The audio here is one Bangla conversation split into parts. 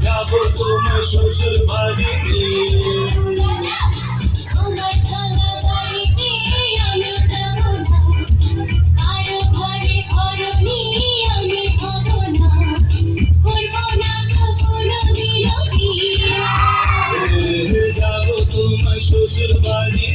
যাবো তোমার শ্বশুর বাড়ি তোমার ভাঙা বাড়িতে আমি যাবো না, কারো ঘরের ঘরনি আমি হবো না, করবো না তো কোনোদিনও বিয়ে। যাবো তোমার শ্বশুর বাড়ি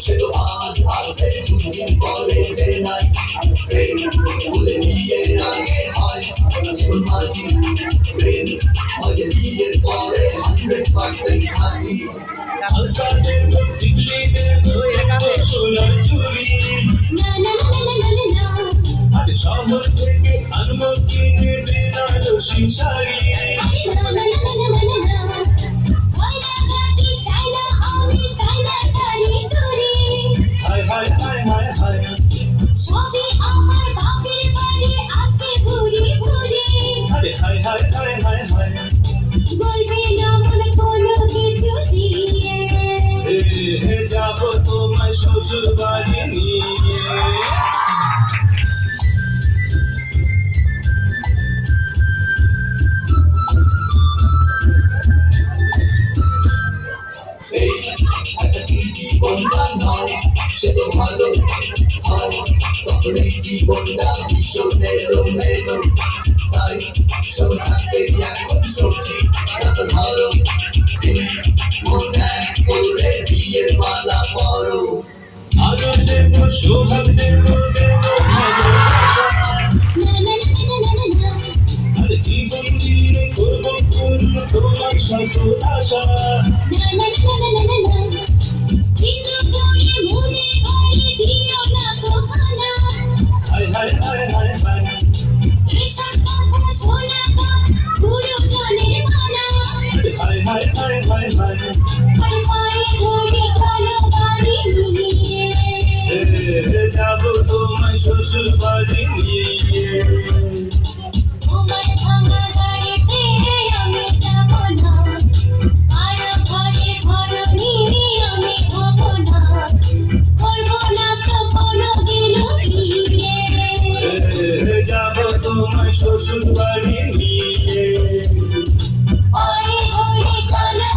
সে তো আজ আসে দুদিন পরে যে নাই প্রেম বলে বিয়ের আগে হয় জীবন মাটি প্রেম হয় বিয়ের পরে 100% খাঁটি হালকা দেবো টিকলি দেবো সোনার চুড়ি না না না না না না না, আর শহর থেকে আনবো কিনে বেনারসি শাড়ি আরে না না না না না না না, গয়নাগাটি চাই না আমি, চাই না শাড়ি চুড়ি, হায় হায় হায় হায় হায় সবই আমার বাপের বাড়ি আছে ভুরি ভুরি, আরে হায় হায় হায় হায় হায় বলবে না মনে কোনো কিছু দিয়ে। যাবো তোমার শ্বশুর বাড়ি নিয়ে এই একটা কি জীবনটা নয় সে তো ভালো হয় তখন এই জীবনটা ভীষণ এলোমেলো তাই সব থাকতে এখন সত্যি রাতে ধরো তুই মন এক করে বিয়ের মালা পরো আরো দেবো সোহাগ দেবো দেবো ভালোবাসা না না না না না না না, আর জীবন দিয়ে করবো করবো তোমার শত আশা না না না না না না না, কিছু করে মনে ঘরে দিও না গো খানা, হায় হায় হায় হায় হায় এসব কথা শোনা তো গুরুজনের মানা, হায় হায় হায় হায় হায় আর পায়ে ধরে চলো বাড়ি নিয়ে। যাবো তোমার শ্বশুর বাড়ি নিয়ে তোমার ভাঙা গাড়িতে আমি যাবো না, কারো ঘরের ঘরনি আমি হবো না, করবো না তো কোনোদিনও বিয়ে। যাবো তোমার শ্বশুর বাড়ি নিয়ে পায়ে ধরে চলো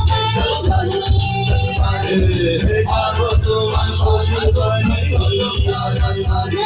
বাড়ি নিয়ে। যাবো তোমার শ্বশুর বাড়ি নিয়ে না